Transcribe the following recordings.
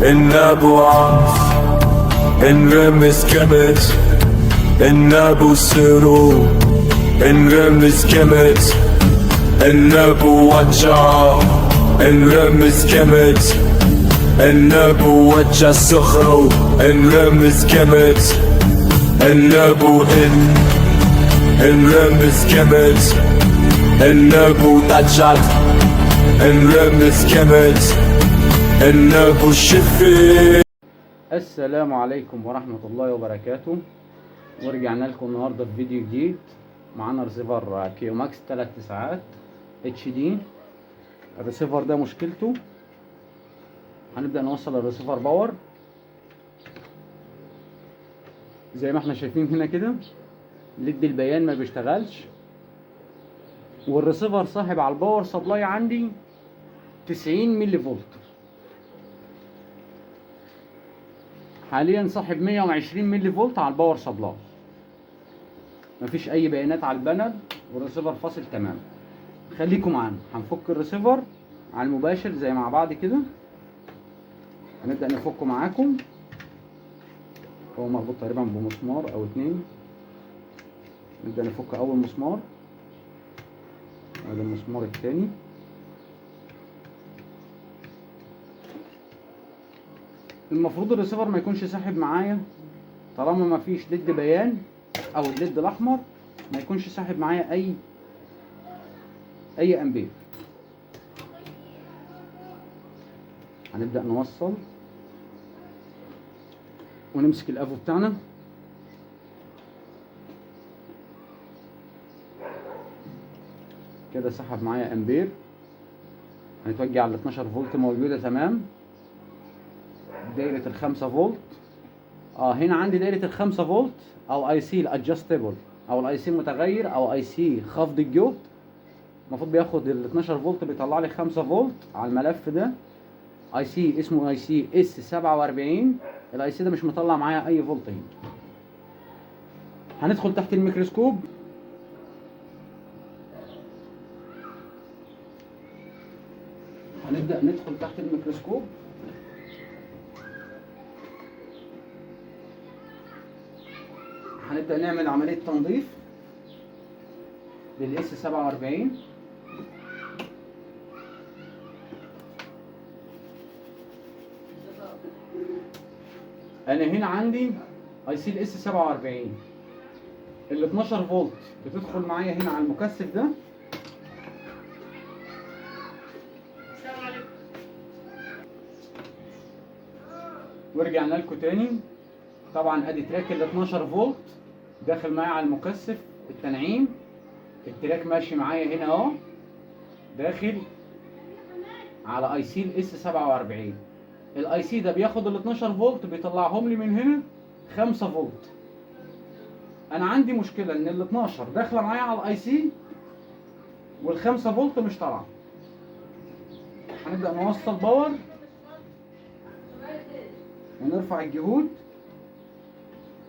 النابو عاف انغمس كمت النابو سرو انغمس كمت النابو وجع انغمس كمت النابو وجع سخرو انغمس كمت النابو انغمس كمت النابو تجات انغمس كمت النابو شفي. السلام عليكم ورحمة الله وبركاته، ورجعنا لكم النهارده بفيديو جديد. معانا ريسيفر كيو ماكس 3 ساعات اتش دي. الريسيفر ده مشكلته هنبدأ نوصل الريسيفر باور زي ما احنا شايفين هنا كده. ليد البيان ما بيشتغلش، والريسيفر صاحب على الباور سبلاي عندي 90 ملي فولت، حاليا صاحب 120 ملي فولت على الباور سبلاي. مفيش اي بيانات على البانل والريسيفر فاصل تمام. خليكم معانا، هنفك الريسيفر على المباشر زي مع بعض كده. هنبدأ نفكه معاكم. هو مربوط تقريبا بمسمار او 2. نبدأ نفك اول مسمار، ادي المسمار التاني. المفروض الريسيفر ما يكونش ساحب معايا طالما ما فيش ليد بيان او الليد الاحمر، ما يكونش ساحب معايا اي امبير. هنبدأ نوصل ونمسك الافو بتاعنا. كده سحب معايا امبير. هنتوجه على 12 فولت موجودة تمام. دايرة ال5 فولت. هنا عندي دايرة ال5 فولت او اي سي الادجستبل او الاي سي المتغير او اي سي خفض الجهد. المفروض بياخد ال 12 فولت بيطلع لي 5 فولت على الملف ده. اي سي اسمه اي سي اس 47. الاي سي ده مش مطلع معايا اي فولت هنا. هندخل تحت الميكروسكوب. هنبدأ ندخل تحت الميكروسكوب. هنبدأ نعمل عملية تنظيف للاس 47. انا هنا عندي اي سي الاس 47. ال 12 فولت بتدخل معايا هنا على المكثف ده. ورجعنا لكم تاني. طبعا ادي تراك ال 12 فولت داخل معايا على المكثف التنعيم. التراك ماشي معايا هنا اهو داخل على اي سي الاس 47. الاي سي ده بياخد ال 12 فولت بيطلعهم لي من هنا 5 فولت. انا عندي مشكله ان ال 12 داخله معايا على الاي سي وال5 فولت مش طالعه. هنبدا نوصل باور ونرفع الجهود.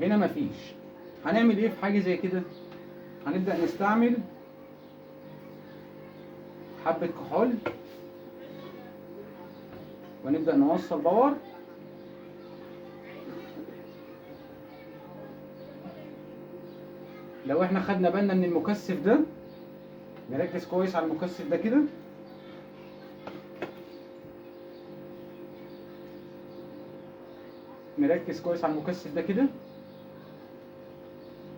هنا مفيش. هنعمل ايه في حاجه زي كده؟ هنبدا نستعمل حبه كحول ونبدا نوصل باور. لو احنا خدنا بالنا من المكثف ده، نركز كويس على المكثف ده كده. نركز كويس على المكثف ده كده.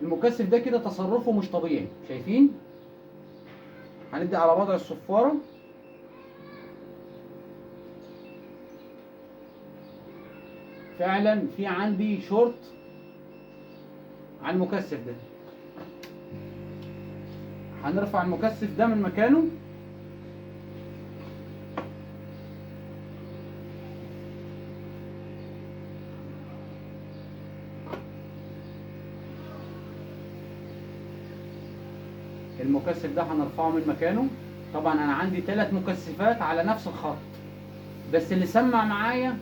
المكثف ده كده تصرفه مش طبيعي، شايفين؟ هنبدأ على وضع الصفارة. فعلا في عندي شورت على المكثف ده. هنرفع المكثف ده من مكانه. المكثف ده هنرفعه من مكانه. طبعا انا عندي 3 مكثفات على نفس الخط، بس اللي سمع معايا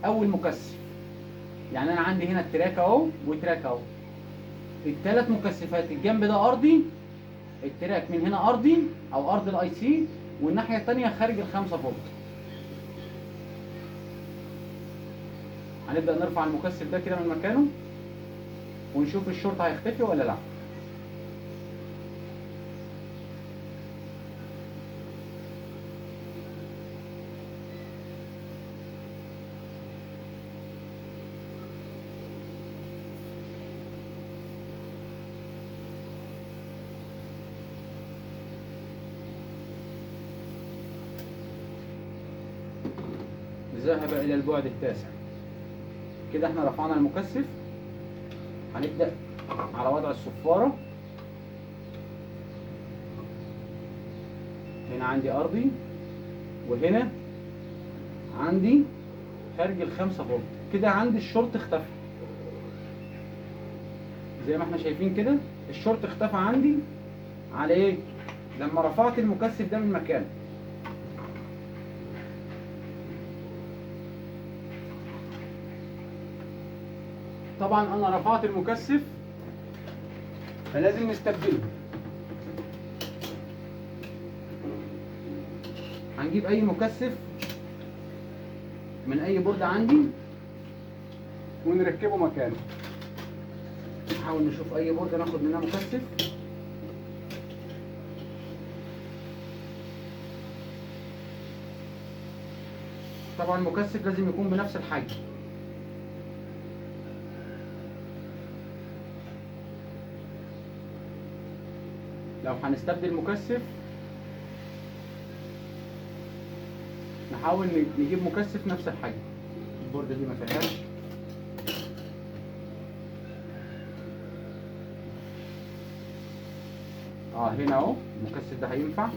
اول مكثف. يعني انا عندي هنا التراك اهو وتراك اهو. ال3 مكثفات، الجنب ده ارضي، التراك من هنا ارضي او ارض الاي سي، والناحيه الثانيه خارج ال5 فولت. هنبدأ نرفع المكثف ده كده من مكانه ونشوف الشورت هيختفي ولا لا. ذهب إلى البعد التاسع. كده احنا رفعنا المكثف. هنبدأ على وضع الصفارة. هنا عندي أرضي وهنا عندي خارج ال5 فولت. كده عندي الشورت اختفى زي ما احنا شايفين كده. الشورت اختفى عندي على ايه؟ لما رفعت المكثف ده من مكانه. طبعا انا رفعت المكثف فلازم نستبدله. هنجيب اي مكثف من اي بوردة عندي ونركبه مكانه. نحاول نشوف اي بوردة ناخد منها مكثف. طبعا المكثف لازم يكون بنفس الحجم. لو هنستبدل مكثف نحاول نجيب مكثف نفس الحجم. البوردة دي ما فيهاش. هنا اهو المكثف ده هينفع.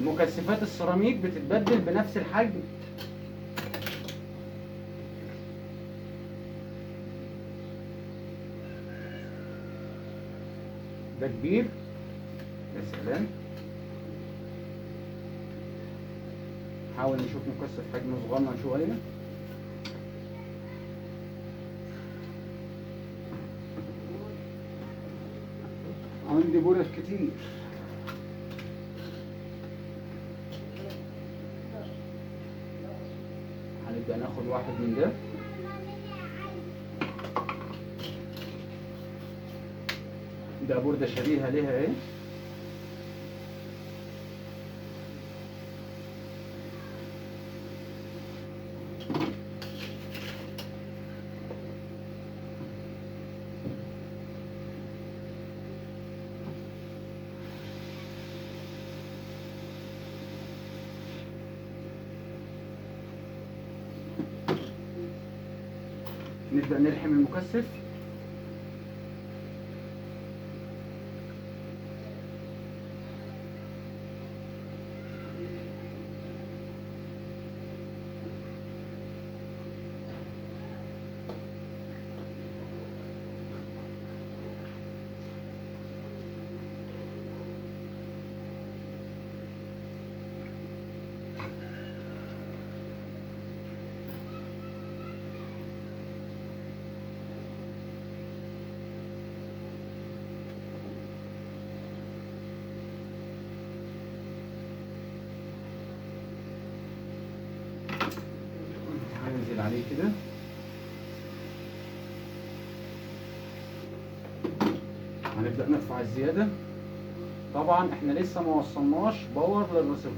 مكثفات السيراميك بتتبدل بنفس الحجم. ده كبير. يا سلام. نحاول نشوف مكثف حجمه صغنن شويه. عندي بورش كتير. هنبدأ ناخد واحد من ده. ده بوردة شبيهة ليها ايه. نبدأ نلحم المكثف. هننزل عليه كده. هنبدأ نرفع الزيادة. طبعا احنا لسه ما وصلناش باور للريسيفر.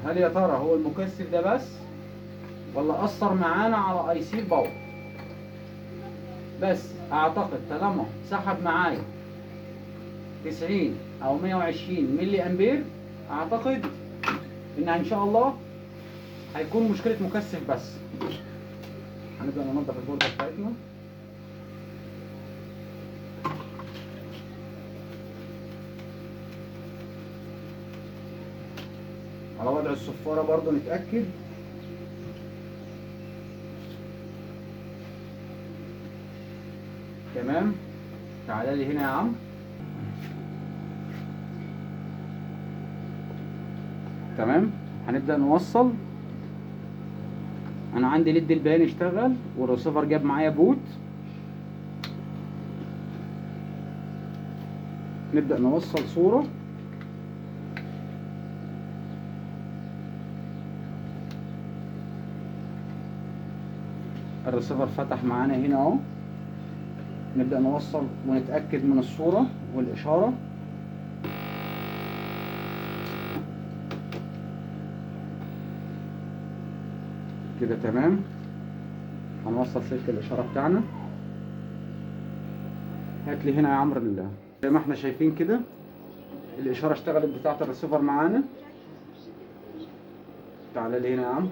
هل يا ترى هو المكثف ده بس ولا أثر معانا على اي سي الباور؟ بس اعتقد طالما سحب معايا 90 او 120 ملي امبير اعتقد انها ان شاء الله هيكون مشكلة مكثف بس. هنبدأ ننظف البوردة بتاعتنا. على وضع الصفارة برضو نتأكد. تمام. تعالى لي هنا يا عم. تمام. هنبدأ نوصل. انا عندي ليد البيان اشتغل والريسيفر جاب معايا بوت. نبدأ نوصل صورة. الريسيفر فتح معانا هنا اهو. نبدأ نوصل ونتأكد من الصورة والإشارة. كده تمام. هنوصل سلك الإشارة بتاعنا. هات لي هنا يا عمرو زي ما احنا شايفين كده الإشارة اشتغلت بتاعة الريسيفر معانا. تعالى لي هنا يا عم.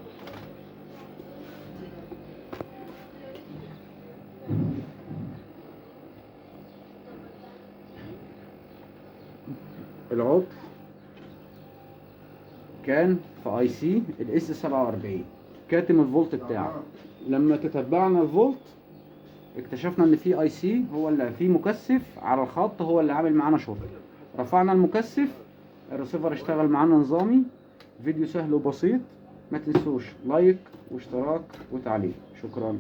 العطل كان في اي سي الاس 47 كاتم الفولت بتاعه. لما تتبعنا الفولت اكتشفنا ان في اي سي هو اللي فيه مكثف على الخط، هو اللي عامل معانا شورت. رفعنا المكثف، الريسيفر اشتغل معانا نظامي. فيديو سهل وبسيط. ما تنسوش لايك واشتراك وتعليق. شكرا.